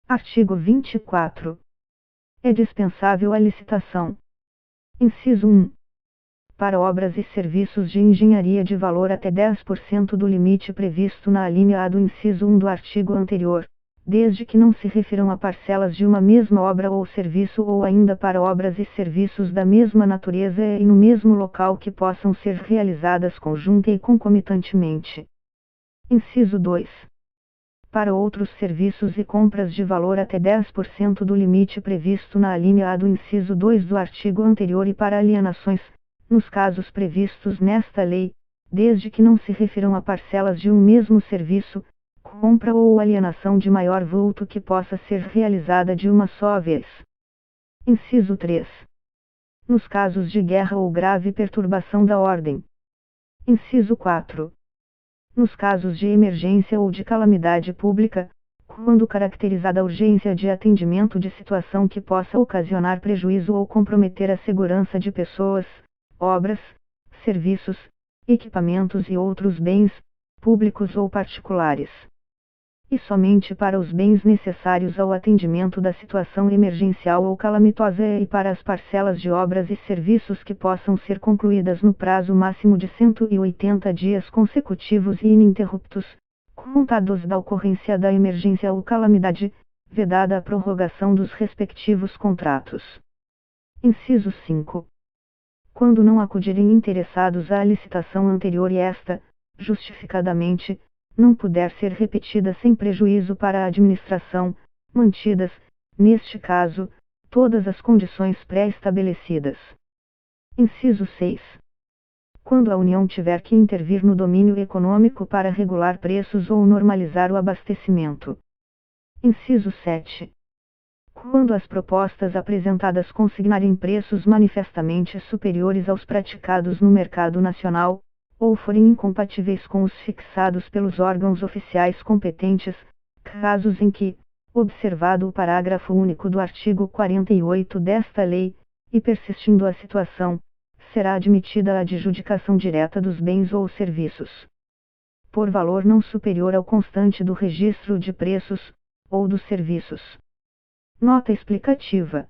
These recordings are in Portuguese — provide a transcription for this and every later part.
Artigo 24. É dispensável a licitação. Inciso 1. Para obras e serviços de engenharia de valor até 10% do limite previsto na alínea A do inciso 1 do artigo anterior, desde que não se refiram a parcelas de uma mesma obra ou serviço ou ainda para obras e serviços da mesma natureza e no mesmo local que possam ser realizadas conjunta e concomitantemente. Inciso 2. Para outros serviços e compras de valor até 10% do limite previsto na alínea A do inciso 2 do artigo anterior e para alienações, nos casos previstos nesta lei, desde que não se refiram a parcelas de um mesmo serviço, compra ou alienação de maior vulto que possa ser realizada de uma só vez. Inciso 3. Nos casos de guerra ou grave perturbação da ordem. Inciso 4. Nos casos de emergência ou de calamidade pública, quando caracterizada a urgência de atendimento de situação que possa ocasionar prejuízo ou comprometer a segurança de pessoas, obras, serviços, equipamentos e outros bens, públicos ou particulares. E somente para os bens necessários ao atendimento da situação emergencial ou calamitosa e para as parcelas de obras e serviços que possam ser concluídas no prazo máximo de 180 dias consecutivos e ininterruptos, contados da ocorrência da emergência ou calamidade, vedada a prorrogação dos respectivos contratos. Inciso 5. Quando não acudirem interessados à licitação anterior e esta, justificadamente, não puder ser repetida sem prejuízo para a administração, mantidas, neste caso, todas as condições pré-estabelecidas. Inciso 6. Quando a União tiver que intervir no domínio econômico para regular preços ou normalizar o abastecimento. Inciso 7. Quando as propostas apresentadas consignarem preços manifestamente superiores aos praticados no mercado nacional, ou forem incompatíveis com os fixados pelos órgãos oficiais competentes, casos em que, observado o parágrafo único do artigo 48 desta lei, e persistindo a situação, será admitida a adjudicação direta dos bens ou serviços, por valor não superior ao constante do registro de preços, ou dos serviços. Nota explicativa.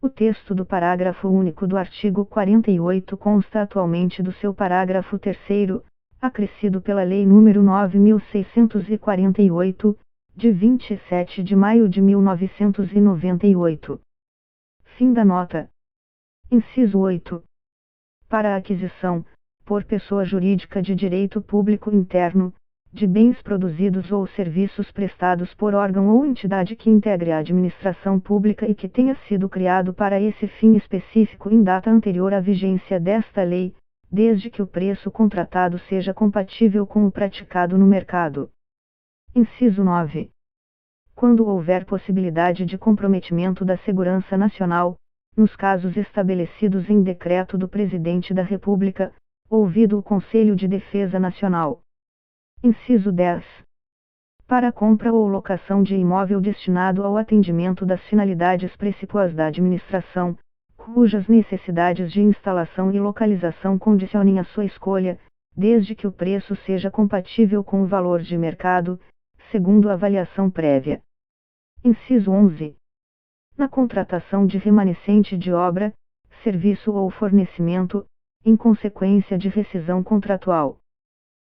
O texto do parágrafo único do artigo 48 consta atualmente do seu parágrafo 3º, acrescido pela Lei nº 9.648, de 27 de maio de 1998. Fim da nota. Inciso 8. Para a aquisição, por pessoa jurídica de direito público interno, de bens produzidos ou serviços prestados por órgão ou entidade que integre a administração pública e que tenha sido criado para esse fim específico em data anterior à vigência desta lei, desde que o preço contratado seja compatível com o praticado no mercado. Inciso 9. Quando houver possibilidade de comprometimento da segurança nacional, nos casos estabelecidos em decreto do Presidente da República, ouvido o Conselho de Defesa Nacional. Inciso 10. Para a compra ou locação de imóvel destinado ao atendimento das finalidades precípuas da administração, cujas necessidades de instalação e localização condicionem a sua escolha, desde que o preço seja compatível com o valor de mercado, segundo avaliação prévia. Inciso 11. Na contratação de remanescente de obra, serviço ou fornecimento, em consequência de rescisão contratual.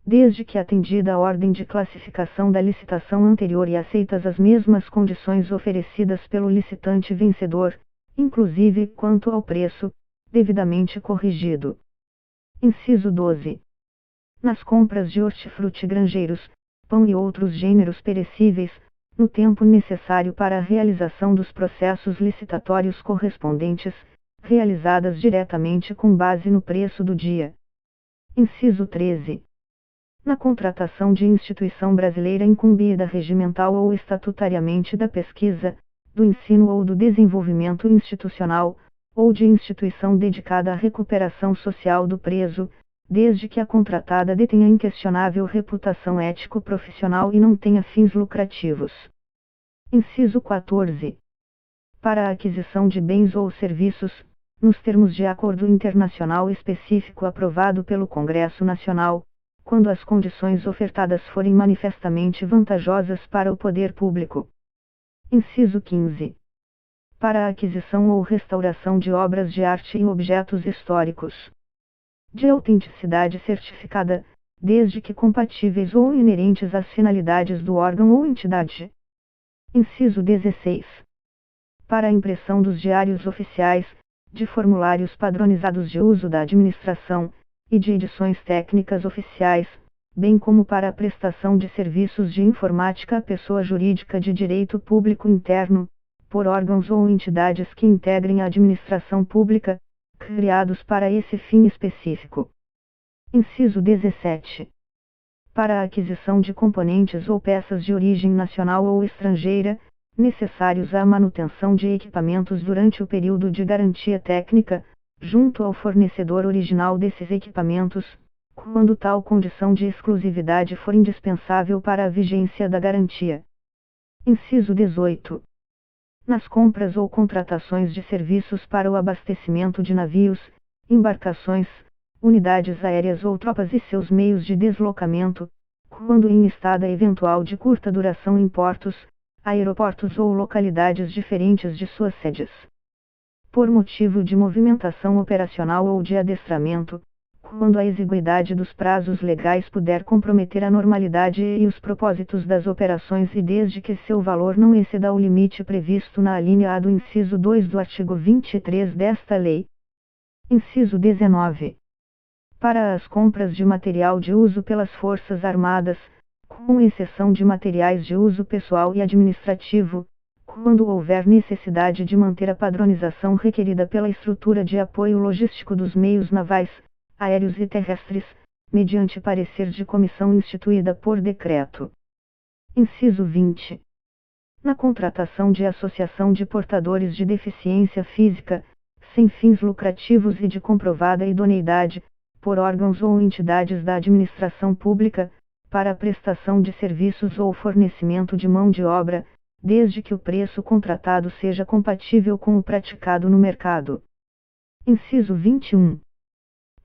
Desde que atendida a ordem de classificação da licitação anterior e aceitas as mesmas condições oferecidas pelo licitante vencedor, inclusive quanto ao preço, devidamente corrigido. Inciso 12. Nas compras de hortifruti-grangeiros, pão e outros gêneros perecíveis, no tempo necessário para a realização dos processos licitatórios correspondentes, realizadas diretamente com base no preço do dia. Inciso 13. Na contratação de instituição brasileira incumbida regimental ou estatutariamente da pesquisa, do ensino ou do desenvolvimento institucional, ou de instituição dedicada à recuperação social do preso, desde que a contratada detenha inquestionável reputação ético-profissional e não tenha fins lucrativos. Inciso 14. Para a aquisição de bens ou serviços, nos termos de acordo internacional específico aprovado pelo Congresso Nacional, quando as condições ofertadas forem manifestamente vantajosas para o poder público. Inciso 15. Para a aquisição ou restauração de obras de arte e objetos históricos de autenticidade certificada, desde que compatíveis ou inerentes às finalidades do órgão ou entidade. Inciso 16. Para a impressão dos diários oficiais, de formulários padronizados de uso da administração, e de edições técnicas oficiais, bem como para a prestação de serviços de informática à pessoa jurídica de direito público interno, por órgãos ou entidades que integrem a administração pública, criados para esse fim específico. Inciso 17. Para a aquisição de componentes ou peças de origem nacional ou estrangeira, necessários à manutenção de equipamentos durante o período de garantia técnica, junto ao fornecedor original desses equipamentos, quando tal condição de exclusividade for indispensável para a vigência da garantia. Inciso 18. Nas compras ou contratações de serviços para o abastecimento de navios, embarcações, unidades aéreas ou tropas e seus meios de deslocamento, quando em estada eventual de curta duração em portos, aeroportos ou localidades diferentes de suas sedes. Por motivo de movimentação operacional ou de adestramento, quando a exiguidade dos prazos legais puder comprometer a normalidade e os propósitos das operações e desde que seu valor não exceda o limite previsto na alínea A do inciso 2 do artigo 23 desta lei. Inciso 19. Para as compras de material de uso pelas Forças Armadas, com exceção de materiais de uso pessoal e administrativo, quando houver necessidade de manter a padronização requerida pela estrutura de apoio logístico dos meios navais, aéreos e terrestres, mediante parecer de comissão instituída por decreto. Inciso 20. Na contratação de associação de portadores de deficiência física, sem fins lucrativos e de comprovada idoneidade, por órgãos ou entidades da administração pública, para a prestação de serviços ou fornecimento de mão de obra, desde que o preço contratado seja compatível com o praticado no mercado. Inciso 21.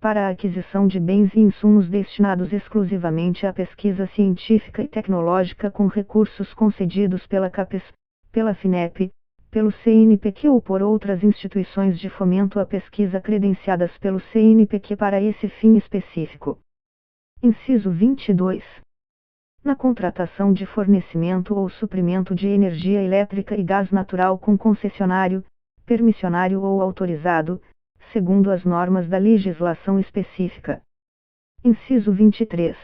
Para a aquisição de bens e insumos destinados exclusivamente à pesquisa científica e tecnológica com recursos concedidos pela CAPES, pela FINEP, pelo CNPq ou por outras instituições de fomento à pesquisa credenciadas pelo CNPq para esse fim específico. Inciso 22. Na contratação de fornecimento ou suprimento de energia elétrica e gás natural com concessionário, permissionário ou autorizado, segundo as normas da legislação específica. Inciso 23.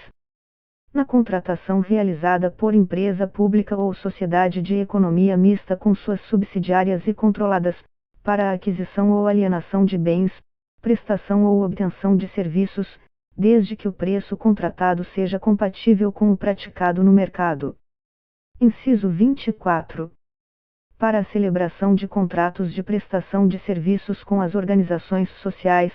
Na contratação realizada por empresa pública ou sociedade de economia mista com suas subsidiárias e controladas, para a aquisição ou alienação de bens, prestação ou obtenção de serviços, desde que o preço contratado seja compatível com o praticado no mercado. Inciso 24. Para a celebração de contratos de prestação de serviços com as organizações sociais,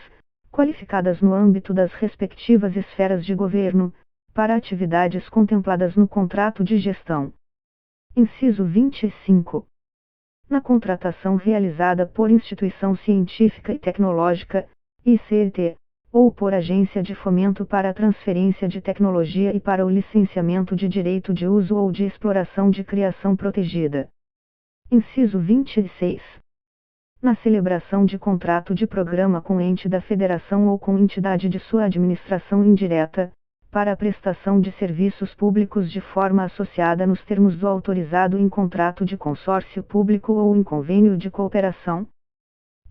qualificadas no âmbito das respectivas esferas de governo, para atividades contempladas no contrato de gestão. Inciso 25. Na contratação realizada por instituição científica e tecnológica, ICT, ou por agência de fomento para a transferência de tecnologia e para o licenciamento de direito de uso ou de exploração de criação protegida. Inciso 26. Na celebração de contrato de programa com ente da federação ou com entidade de sua administração indireta, para a prestação de serviços públicos de forma associada nos termos do autorizado em contrato de consórcio público ou em convênio de cooperação.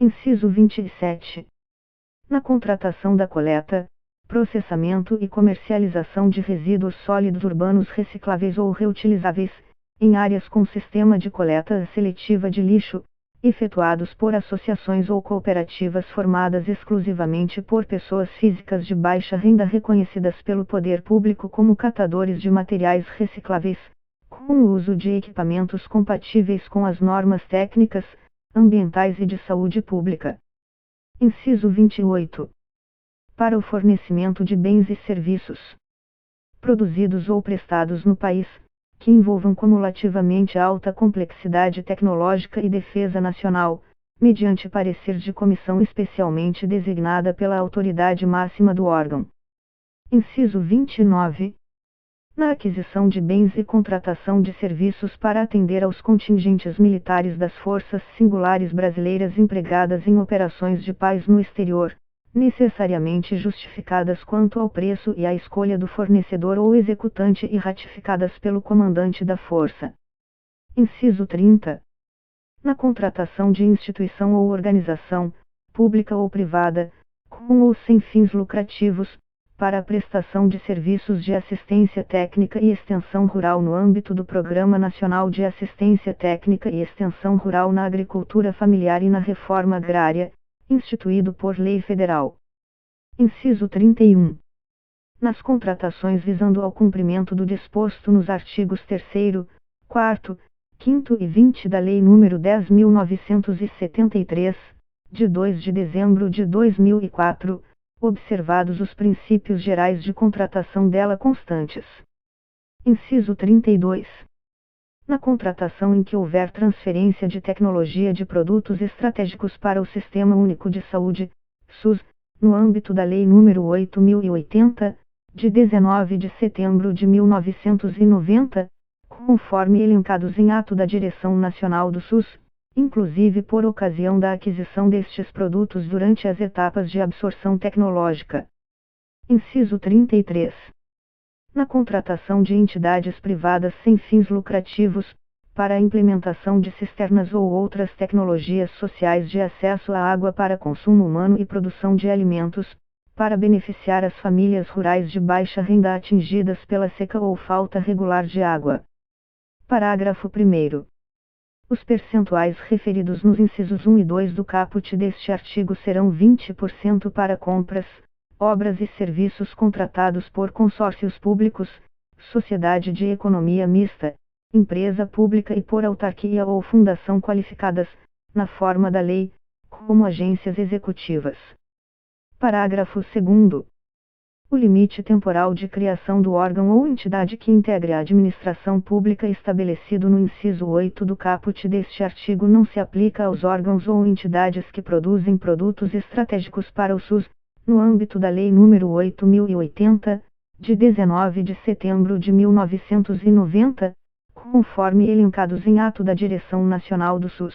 Inciso 27. Na contratação da coleta, processamento e comercialização de resíduos sólidos urbanos recicláveis ou reutilizáveis, em áreas com sistema de coleta seletiva de lixo, efetuados por associações ou cooperativas formadas exclusivamente por pessoas físicas de baixa renda reconhecidas pelo poder público como catadores de materiais recicláveis, com o uso de equipamentos compatíveis com as normas técnicas, ambientais e de saúde pública. Inciso 28. Para o fornecimento de bens e serviços produzidos ou prestados no país, que envolvam cumulativamente alta complexidade tecnológica e defesa nacional, mediante parecer de comissão especialmente designada pela autoridade máxima do órgão. Inciso 29. na aquisição de bens e contratação de serviços para atender aos contingentes militares das Forças Singulares Brasileiras empregadas em operações de paz no exterior, necessariamente justificadas quanto ao preço e à escolha do fornecedor ou executante e ratificadas pelo comandante da força. Inciso 30. Na contratação de instituição ou organização, pública ou privada, com ou sem fins lucrativos, para a prestação de serviços de assistência técnica e extensão rural no âmbito do Programa Nacional de Assistência Técnica e Extensão Rural na Agricultura Familiar e na Reforma Agrária, instituído por lei federal. Inciso 31. Nas contratações visando ao cumprimento do disposto nos artigos 3º, 4º, 5º e 20 da Lei nº 10.973, de 2 de dezembro de 2004, observados os princípios gerais de contratação dela constantes. Inciso 32. Na contratação em que houver transferência de tecnologia de produtos estratégicos para o Sistema Único de Saúde, SUS, no âmbito da Lei nº 8.080, de 19 de setembro de 1990, conforme elencados em ato da Direção Nacional do SUS, inclusive por ocasião da aquisição destes produtos durante as etapas de absorção tecnológica. Inciso 33. Na contratação de entidades privadas sem fins lucrativos, para a implementação de cisternas ou outras tecnologias sociais de acesso à água para consumo humano e produção de alimentos, para beneficiar as famílias rurais de baixa renda atingidas pela seca ou falta regular de água. Parágrafo 1º. Os percentuais referidos nos incisos 1 e 2 do caput deste artigo serão 20% para compras, obras e serviços contratados por consórcios públicos, sociedade de economia mista, empresa pública e por autarquia ou fundação qualificadas, na forma da lei, como agências executivas. Parágrafo 2º. O limite temporal de criação do órgão ou entidade que integre a administração pública estabelecido no inciso 8 do caput deste artigo não se aplica aos órgãos ou entidades que produzem produtos estratégicos para o SUS, no âmbito da Lei nº 8.080, de 19 de setembro de 1990, conforme elencados em ato da Direção Nacional do SUS.